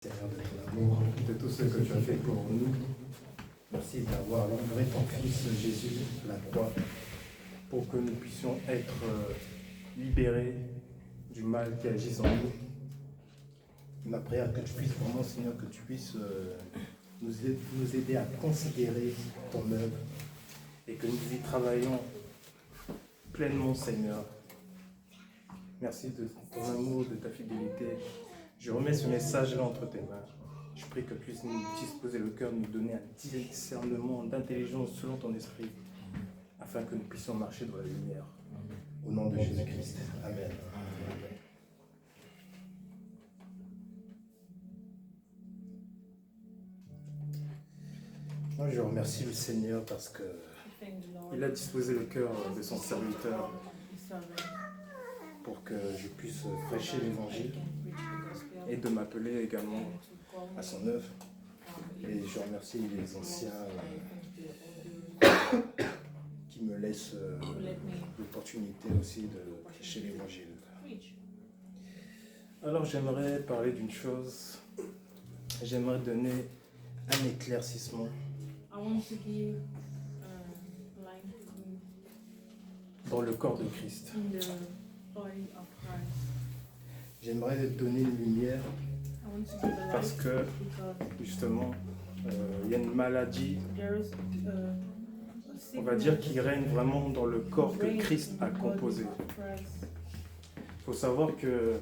Seigneur, de ton amour, de tout ce que tu as fait pour nous. Merci d'avoir livré ton Fils Jésus à la croix pour que nous puissions être libérés du mal qui agit en nous. Ma prière, que tu puisses vraiment, Seigneur, que tu puisses nous aider à considérer ton œuvre et que nous y travaillions pleinement, Seigneur. Merci de ton amour, de ta fidélité. Je remets ce message-là entre tes mains. Je prie que tu puisses nous disposer le cœur, nous donner un discernement d'intelligence selon ton esprit, afin que nous puissions marcher dans la lumière. Au nom de Jésus-Christ. Amen. Moi, je remercie le Seigneur parce qu'il a disposé le cœur de son serviteur pour que je puisse prêcher l'évangile et de m'appeler également à son œuvre. Et je remercie les anciens qui me laissent l'opportunité aussi de prêcher l'évangile. Alors j'aimerais parler d'une chose, j'aimerais donner un éclaircissement dans le corps de Christ. J'aimerais donner une lumière parce que justement il y a une maladie, on va dire, qui règne vraiment dans le corps que Christ a composé. Il faut savoir que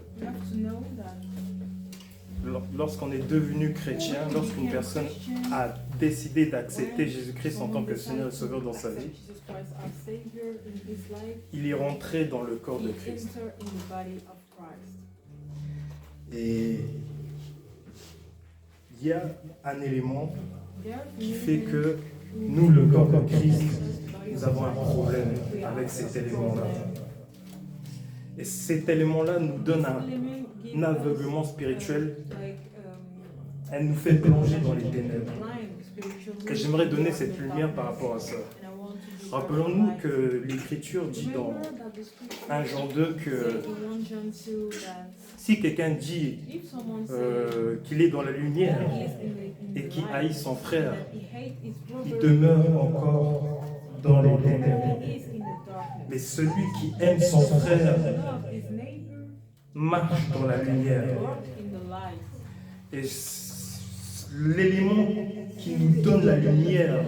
lorsqu'on est devenu chrétien, lorsqu'une personne a décidé d'accepter Jésus-Christ en tant que Seigneur et Sauveur dans sa vie, il est rentré dans le corps de Christ. Et il y a un élément qui fait que nous, le corps de Christ, nous avons un problème avec cet élément-là. Et cet élément-là nous donne un aveuglement spirituel. Elle nous fait plonger dans les ténèbres. Et j'aimerais donner cette lumière par rapport à ça. Rappelons-nous que l'Écriture dit dans 1 Jean 2 que si quelqu'un dit qu'il est dans la lumière et qu'il haït son frère, il demeure encore dans les ténèbres. Mais celui qui aime son frère marche dans la lumière. Et l'élément qui nous donne la lumière,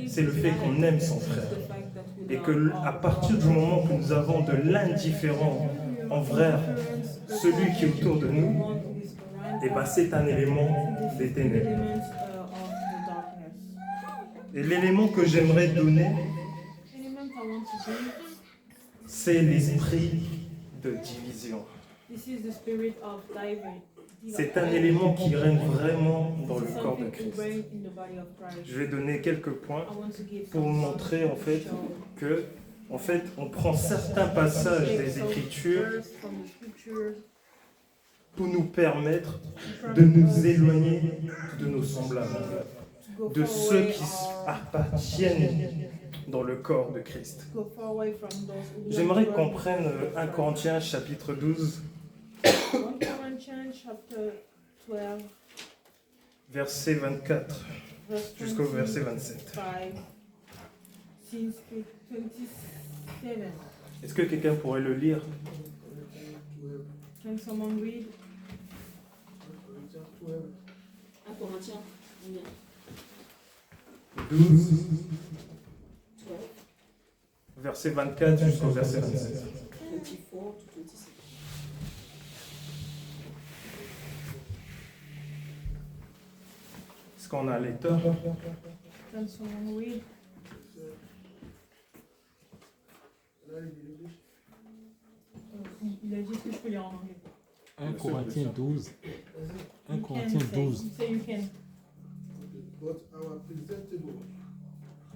c'est le fait qu'on aime son frère. Et qu'à partir du moment que nous avons de l'indifférent envers celui qui est autour de nous, et ben c'est un élément des ténèbres. Et l'élément que j'aimerais donner, c'est l'esprit de division. C'est un élément qui règne vraiment dans le corps de Christ. Je vais donner quelques points pour montrer que on prend certains passages des Écritures pour nous permettre de nous éloigner de nos semblables, de ceux qui appartiennent dans le corps de Christ. J'aimerais qu'on prenne 1 Corinthiens chapitre 12, verset 24 jusqu'au verset 27. Est-ce que quelqu'un pourrait le lire? Can someone read? 1 Corinthiens 12, verset 24 jusqu'au verset 27. 24 to 26. Est-ce qu'on a un lecteur? Can someone read? Il a dit que je peux lire en anglais. 1 Corinthiens 12. 1 You Corinthiens can 12. say you can. But our presentable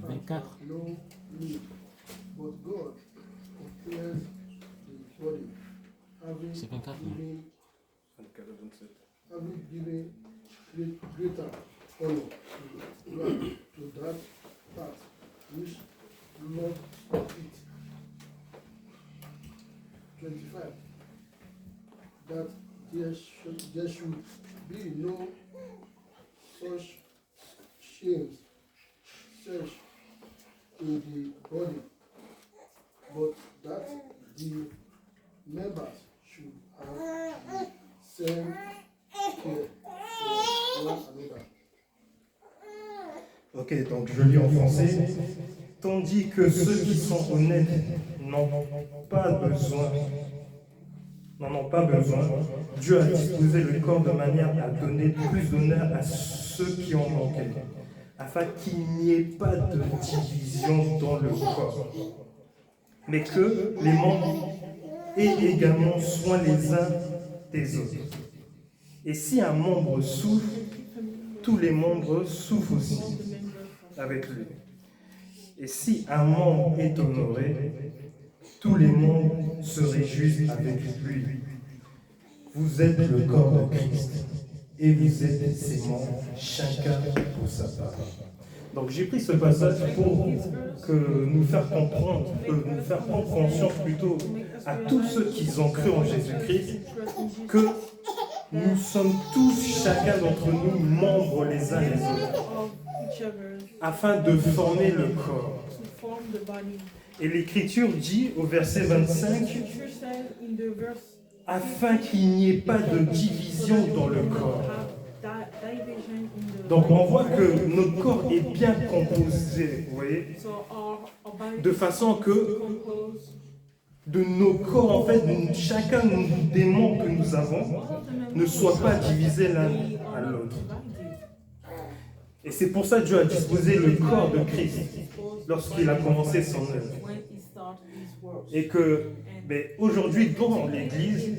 24. no need, but God compares the body, having C'est 24, non? given, 24 à 27. having given greater honor to that part which not it. 25. That there should be no such shames search in the body, but that the members should have the same care for one another. Ok, donc je lis en français. Tandis que ceux qui sont honnêtes n'en ont pas besoin, Dieu a disposé le corps de manière à donner plus d'honneur à ceux qui en manquaient, afin qu'il n'y ait pas de division dans le corps, mais que les membres aient également soin les uns des autres. Et si un membre souffre, tous les membres souffrent aussi avec lui. Et si un membre est honoré, tous les membres se réjouissent avec lui. Vous êtes le corps de Christ et vous êtes ses membres, chacun pour sa part. Donc j'ai pris ce passage pour nous faire comprendre, nous faire prendre conscience plutôt à tous ceux qui ont cru en Jésus-Christ que nous sommes tous, chacun d'entre nous, membres les uns les autres, afin de former le corps. Et l'Écriture dit au verset 25, afin qu'il n'y ait pas de division dans le corps. Donc on voit que notre corps est bien composé, vous voyez, de façon que de nos corps, en fait, chacun des membres que nous avons ne soit pas divisé l'un à l'autre. Et c'est pour ça que Dieu a disposé le corps de Christ lorsqu'il a commencé son œuvre. Et que aujourd'hui, dans l'Église,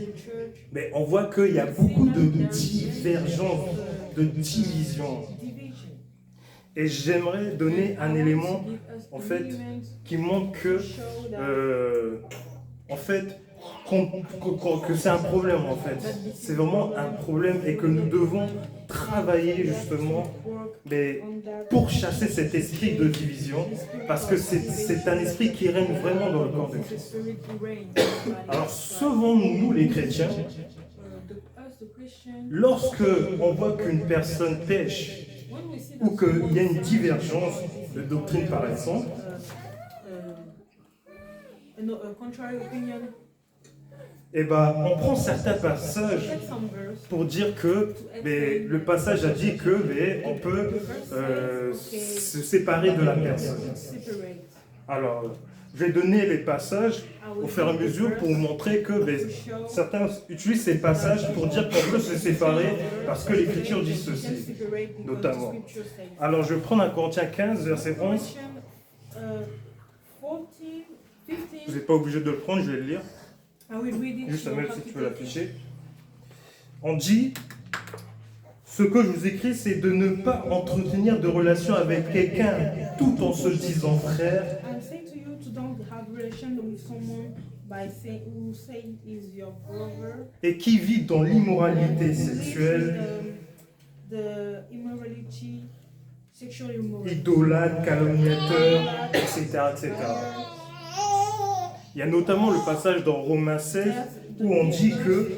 on voit qu'il y a beaucoup de divergences, de divisions. Et j'aimerais donner un élément, en fait, qui montre que, que c'est un problème, en fait. C'est vraiment un problème et que nous devons travailler, justement, pour chasser cet esprit de division, parce que c'est un esprit qui règne vraiment dans le corps de Christ. Alors, sauvons-nous les chrétiens, lorsque on voit qu'une personne pêche, ou qu'il y a une divergence de doctrine par exemple, on prend certains passages pour dire que le passage a dit que on peut se séparer de la personne. Alors, je vais donner les passages au fur et à mesure pour vous montrer que certains utilisent ces passages pour dire qu'on peut se séparer parce que l'Écriture dit ceci, notamment. Alors, je vais prendre un Corinthiens 15, verset 11. Vous n'êtes pas obligé de le prendre, je vais le lire. Juste Samuel, si tu veux l'afficher. On dit, ce que je vous écris, c'est de ne pas entretenir de relation avec quelqu'un tout en se disant frère. Et qui vit dans l'immoralité sexuelle, idolâtre, calomniateur, etc., etc. Il y a notamment le passage dans Romains 16 où on dit que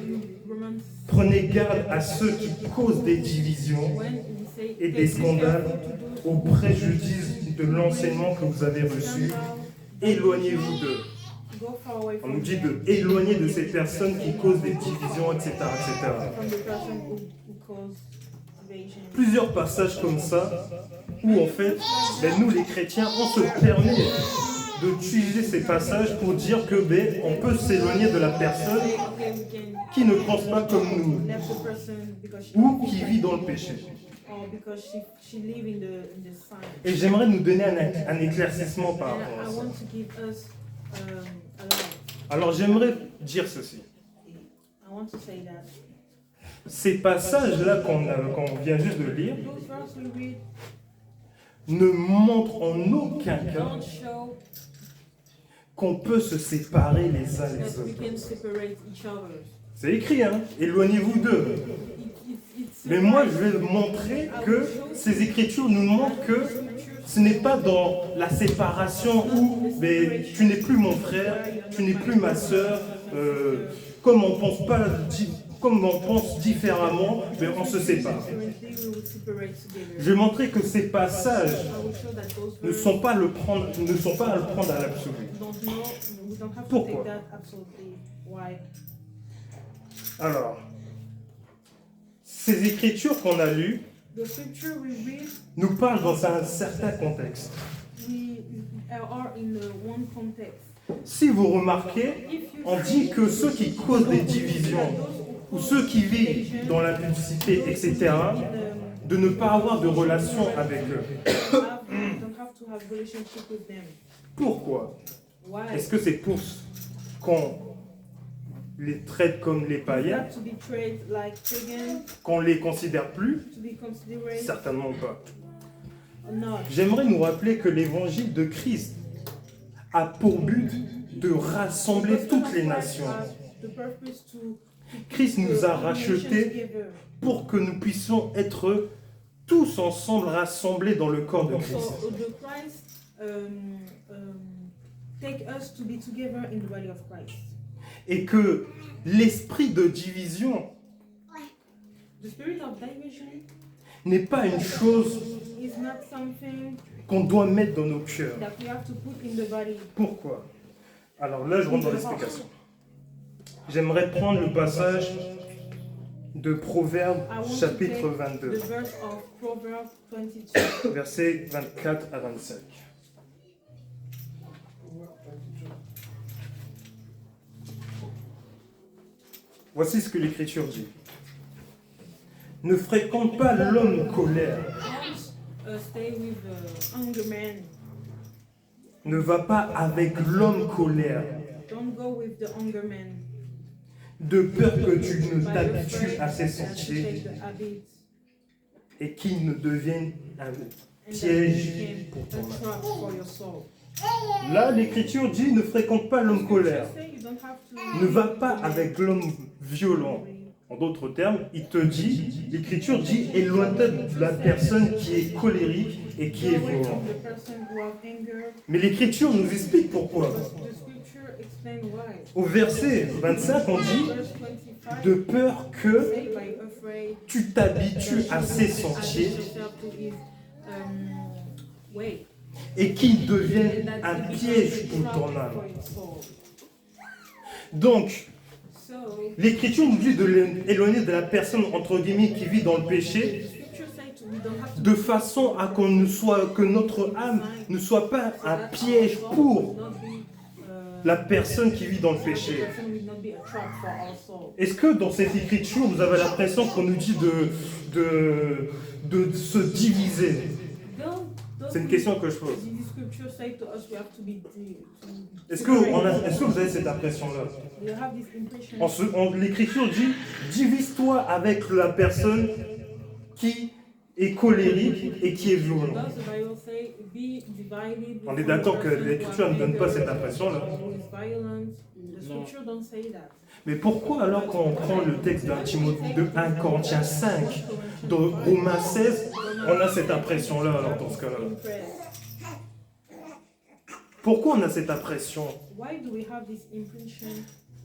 prenez garde à ceux qui causent des divisions et des scandales au préjudice de l'enseignement que vous avez reçu. Éloignez-vous d'eux. On nous dit de éloigner de ces personnes qui causent des divisions, etc., etc. Plusieurs passages comme ça où en fait, nous les chrétiens, on se permet d'utiliser ces passages pour dire que on peut s'éloigner de la personne qui ne pense pas comme nous ou qui vit dans le péché. Et j'aimerais nous donner un éclaircissement par rapport à ça. Alors j'aimerais dire ceci. Ces passages-là qu'on vient juste de lire ne montrent en aucun cas qu'on peut se séparer les uns les autres. C'est écrit, hein? Éloignez-vous d'eux. Mais moi, je vais montrer que ces écritures nous montrent que ce n'est pas dans la séparation où tu n'es plus mon frère, tu n'es plus ma sœur, comme on ne pense pas comme on pense différemment, mais on se sépare. Je vais montrer que ces passages ne sont pas à le prendre à l'absolu. Pourquoi? Alors, ces écritures qu'on a lues nous parlent dans un certain contexte. Si vous remarquez, on dit que ceux qui causent des divisions ou ceux qui vivent dans la publicité, etc., de ne pas avoir de relation avec eux. Pourquoi? Est-ce que c'est pour qu'on les traite comme les païens, qu'on ne les considère plus? Certainement pas. J'aimerais nous rappeler que l'évangile de Christ a pour but de rassembler toutes les nations. Christ nous a rachetés pour que nous puissions être tous ensemble rassemblés dans le corps de Christ. Et que l'esprit de division n'est pas une chose qu'on doit mettre dans nos cœurs. Pourquoi? Alors là, je rentre dans l'explication. J'aimerais prendre le passage de Proverbes chapitre 22, versets 24 à 25. Voici ce que l'Écriture dit. Ne fréquente pas l'homme colère. Ne va pas avec l'homme colère. De peur que tu ne t'habitues à ses sentiers et qu'il ne devienne un piège pour ton âme. Là, l'Écriture dit ne fréquente pas l'homme colère. Ne va pas avec l'homme violent. En d'autres termes, l'Écriture dit éloigne-toi de la personne qui est colérique et qui est violente. Mais l'Écriture nous explique pourquoi. Au verset 25, on dit de peur que tu t'habitues à ses sentiers et qu'il devienne un piège pour ton âme. Donc, l'Écriture nous dit de l'éloigner de la personne, entre guillemets, qui vit dans le péché, de façon à que notre âme ne soit pas un piège pour la personne qui vit dans le péché. Est-ce que dans cette Écriture, vous avez l'impression qu'on nous dit de se diviser? C'est une question que je pose. Est-ce que vous avez cette impression-là? L'Écriture dit, divise-toi avec la personne qui est colérique et qui est violente. On est d'accord que l'Écriture ne donne pas cette impression-là. Mais pourquoi alors quand on prend le texte de 1 Corinthiens 5, de Romains 16, on a cette impression-là alors dans ce cas-là? Pourquoi on a cette impression?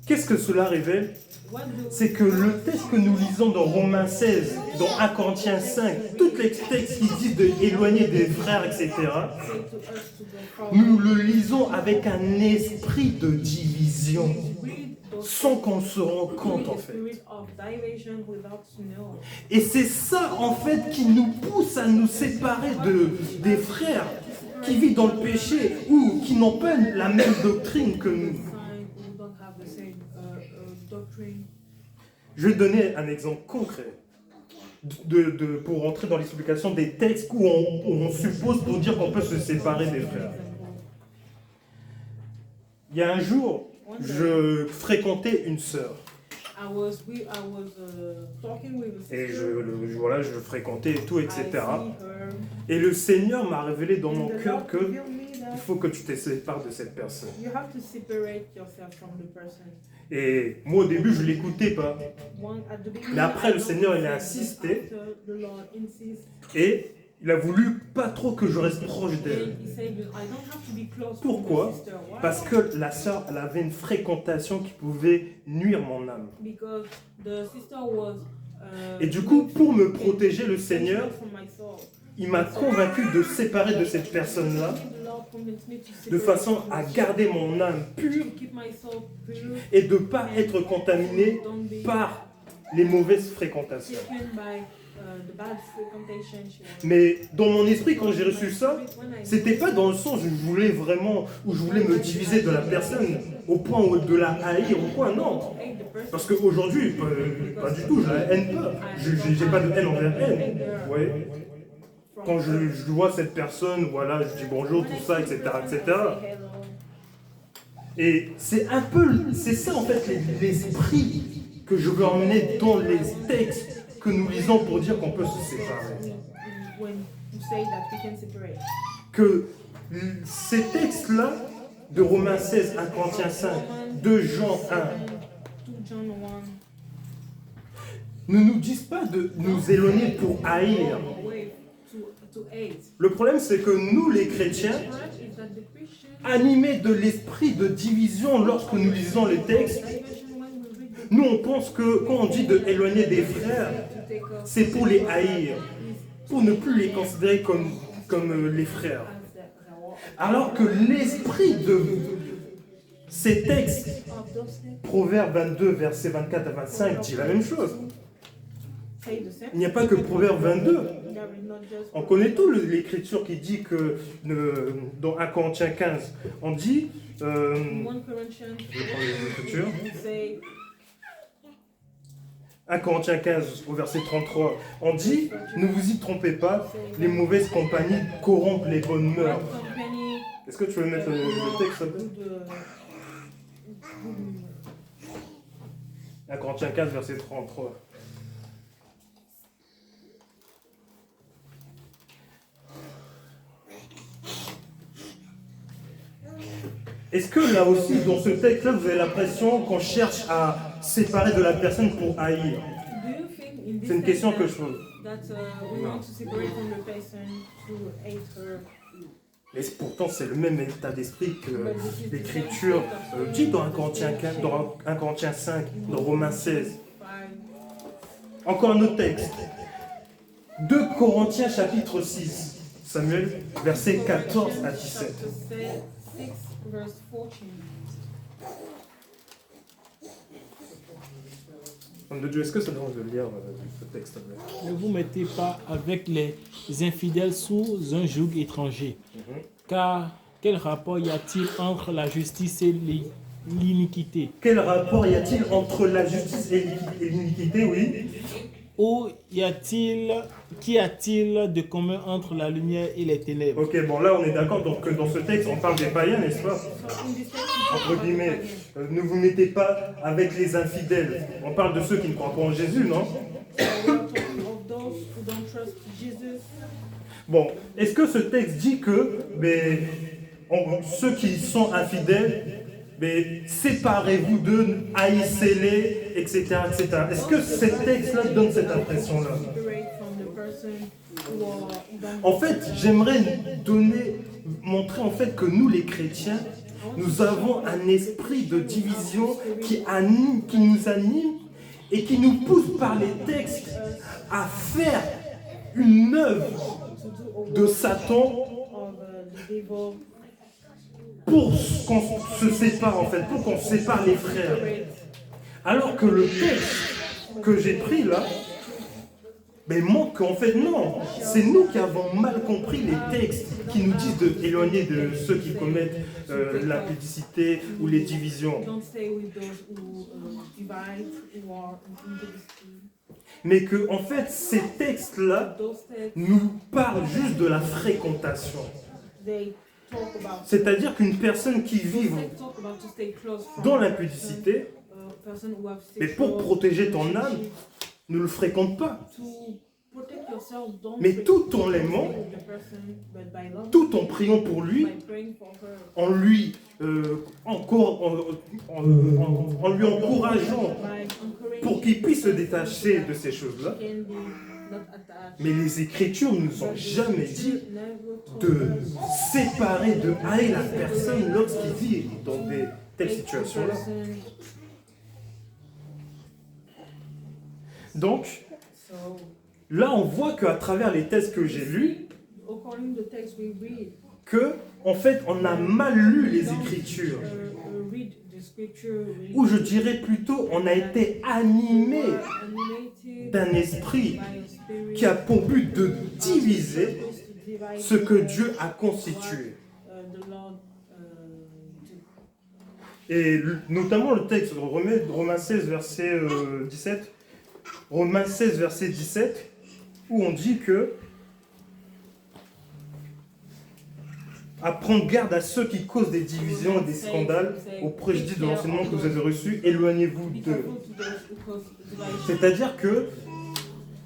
Qu'est-ce que cela révèle? C'est que le texte que nous lisons dans Romains 16, dans 1 Corinthiens 5, tous les textes qui disent d'éloigner des frères, etc., nous le lisons avec un esprit de division, sans qu'on se rende compte en fait. Et c'est ça en fait qui nous pousse à nous séparer des frères qui vivent dans le péché ou qui n'ont pas la même doctrine que nous. Je vais donner un exemple concret pour entrer dans l'explication des textes où on suppose pour dire qu'on peut se séparer des frères. Il y a un jour, je fréquentais une sœur. Et je fréquentais et tout, etc. Et le Seigneur m'a révélé dans mon cœur que il faut que tu te sépares de cette personne. Et moi au début je ne l'écoutais pas. Mais après le Seigneur il a insisté et Il a voulu pas trop que je reste proche d'elle. He said, I don't have to be close Pourquoi? to my sister. Why? Parce que la sœur, elle avait une fréquentation qui pouvait nuire mon âme. Because the sister was. Et du coup, pour me protéger, le Seigneur, from my soul. il m'a convaincu de séparer de cette personne-là, The Lord convinced me to de separate façon from à my garder mon âme soul, pure to keep my soul pure, et de ne pas être contaminé don't be par les mauvaises fréquentations. taken by the bad frequentation. Mais dans mon esprit, quand j'ai reçu ça, c'était pas dans le sens où je voulais vraiment, où je voulais me diviser de la personne au point où de la haïr, au point non. Parce qu'aujourd'hui, pas du tout, je la haine pas. J'ai pas de haine envers elle. Ouais. Quand je vois cette personne, voilà, je dis bonjour, tout ça, etc., etc. Et c'est un peu, c'est ça en fait l'esprit que je veux emmener dans les textes que nous lisons pour dire qu'on peut se séparer. Que ces textes-là, de Romains 16, 1 Corinthiens 5, 2 Jean 1, ne nous disent pas de nous éloigner pour haïr. Le problème, c'est que nous, les chrétiens, animés de l'esprit de division lorsque nous lisons les textes, nous, on pense que quand on dit de éloigner des frères, c'est pour les haïr, pour ne plus les considérer comme les frères. Alors que l'esprit de ces textes, Proverbes 22, versets 24 à 25, dit la même chose. Il n'y a pas que Proverbes 22. On connaît tout l'écriture qui dit que dans 1 Corinthiens 15, on dit, je vais prendre l'écriture. 1 Corinthiens 15 au verset 33, on dit, ne vous y trompez pas, les mauvaises compagnies corrompent les bonnes mœurs. Est-ce que tu veux mettre le texte s'il te plaît? 1 Corinthiens 15 verset 33. Est-ce que là aussi, dans ce texte-là, vous avez l'impression qu'on cherche à séparer de la personne pour haïr? C'est une question que je pose. Mais pourtant, c'est le même état d'esprit que l'Écriture dit dans 1 Corinthiens 15, dans 1 Corinthiens 5, dans Romains 16. Encore un autre texte. 2 Corinthiens chapitre 6, Samuel, versets 14 à 17. Homme de Dieu, est-ce que ça dérange de lire ce texte? Ne vous mettez pas avec les infidèles sous un joug étranger. Car quel rapport y a-t-il entre la justice et l'iniquité? Quel rapport y a-t-il entre la justice et l'iniquité, oui? Ou qu'y a-t-il de commun entre la lumière et les ténèbres? Ok, bon là on est d'accord, donc dans ce texte on parle des païens, n'est-ce pas? Entre guillemets, ne vous mettez pas avec les infidèles. On parle de ceux qui ne croient pas en Jésus, non? Bon, est-ce que ce texte dit que ceux qui sont infidèles, séparez-vous d'eux, haïssez-les, etc., etc. Est-ce que ce texte-là donne cette impression-là? En fait, j'aimerais montrer en fait que nous, les chrétiens, nous avons un esprit de division qui nous anime et qui nous pousse par les textes à faire une œuvre de Satan pour qu'on se sépare en fait, pour qu'on sépare les frères. Alors que le texte que j'ai pris là, montre qu'en fait non, c'est nous qui avons mal compris les textes qui nous disent d'éloigner de ceux qui commettent l'impudicité ou les divisions. Mais que en fait ces textes-là nous parlent juste de la fréquentation. C'est-à-dire qu'une personne qui vit dans l'impudicité, mais pour protéger ton âme, ne le fréquente pas. Mais tout en l'aimant, tout en priant pour lui, en lui encourageant pour qu'il puisse se détacher de ces choses-là, not attached. Mais les Écritures nous ont But the jamais dit scripture never told de us séparer, de haïr la personne lorsqu'il vit dans des telles hate the situations-là. person. Donc, So, là, on voit qu'à travers les textes que j'ai lus, according to the text we read, que, en fait, on a mal lu les Écritures. read the scripture, Ou je dirais plutôt, on a été animé animated d'un esprit by a spirit qui a pour but de diviser supposed to divide ce que Dieu a constitué. the Lord do. Et notamment le texte de Romains 16, verset 17, Romains 16, verset 17, où on dit que à prendre garde à ceux qui causent des divisions et des scandales au préjudice de l'enseignement que vous avez reçu, éloignez-vous Be d'eux. careful to those who cause division. C'est-à-dire que,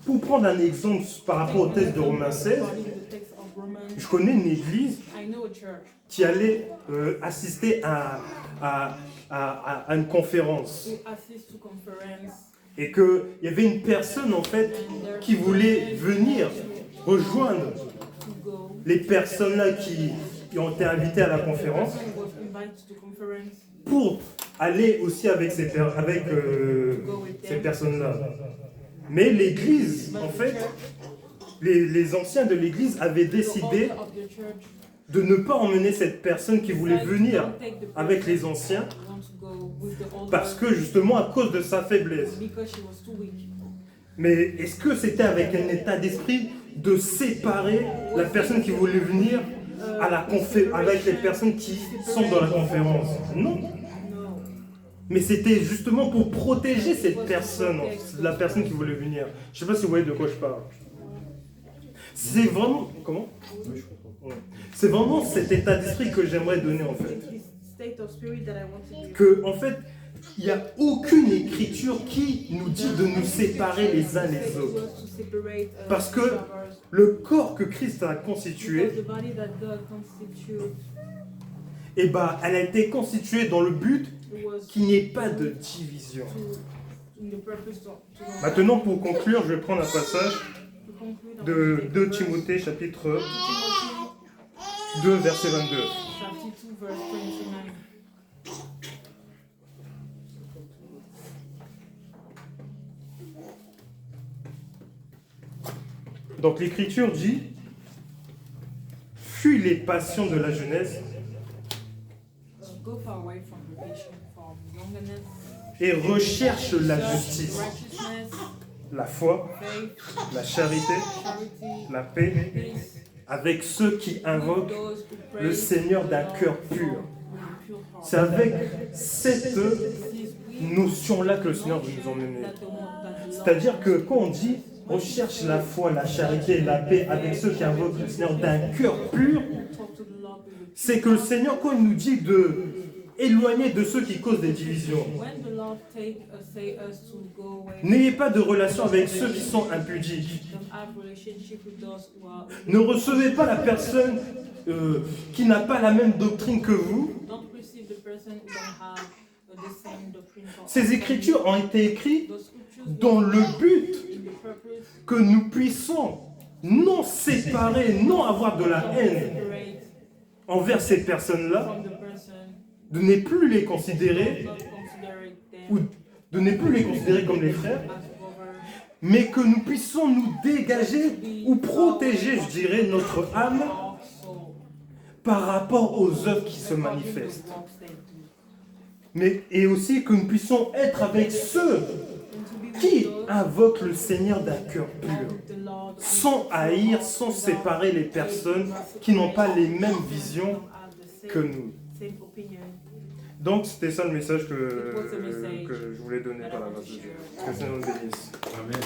pour prendre un exemple par rapport au texte de Romains 16, According to the text of Romans, je connais une église I know a church qui allait assister à une conférence. who assists to conference Et qu'il y avait une personne en fait and there qui voulait venir rejoindre to go. les personnes là qui ont été invitées à la conférence Person was invited to conference pour aller aussi avec ces to go with them. personnes-là. Mais l'église, But en the fait, church, les anciens de l'église avaient the décidé altar of the church, de ne pas emmener cette personne qui voulait decided venir to take the avec person les anciens who want to go with the altar parce que justement à cause de sa faiblesse. because she was too weak. Mais est-ce que c'était avec un état d'esprit de séparer la personne qui voulait venir à la avec les personnes qui sont dans la conférence? Non. No. Mais c'était justement pour protéger cette personne, la personne qui voulait venir. Je sais pas si vous voyez de quoi je parle. C'est vraiment... Comment? Ouais. C'est vraiment cet état d'esprit que j'aimerais donner en fait. It's this state of spirit that I want to Que en fait, il n'y a aucune écriture qui nous dit de nous séparer les uns les autres. Parce que le corps que Christ a constitué, the body that God constituted eh ben, elle a été constituée dans le but was qu'il n'y ait pas de division. in the purpose to Maintenant, pour conclure, je vais prendre un passage conclude de 2 Timothée, chapitre Timothy 2, verset 22. chapter 2 verse 29. Donc l'Écriture dit « Fuis les passions de la jeunesse Go far away from repetition, from youngness, et recherche la justice, righteousness, la foi, faith, la charité, charity, la paix, peace, avec ceux qui invoquent those who pray le Seigneur to the d'un Lord cœur with pur. a pure heart. C'est avec cette This is we notion-là que le Seigneur veut nous emmener. that the Lord C'est-à-dire que quand on dit on cherche la foi, la charité et la paix avec ceux qui invoquent le Seigneur d'un cœur pur, talk to the Lord with a c'est que le Seigneur, quand il nous dit de éloigner de ceux qui causent des divisions, when the Lord say us to go away, n'ayez pas de relation avec ceux qui sont impudiques. don't have relationship with those who are Ne recevez pas la personne qui n'a pas la même doctrine que vous. don't receive the person who don't have the same doctrine. Ces écritures ont été écrites Those scriptures dans le but in the purpose que nous puissions non séparer, non avoir de la haine separate envers ces personnes-là, from the person, de ne plus les considérer not consider them ou de ne plus les considérer comme les frères, as brothers, mais que nous puissions nous dégager ou protéger, je dirais, notre âme or soul, par rapport aux œuvres qui se according to the manifestent. works they do. Mais, et aussi que nous puissions être avec ceux And to be with qui those invoquent le Seigneur d'un cœur pur, with the Lord, sans haïr, sans séparer les personnes qui n'ont pas les mêmes visions don't have the que same, nous. same opinion. Donc c'était ça le message It was a message que je voulais donner that I par la want to grâce de Dieu. share. Que le Seigneur nous bénisse. Amen.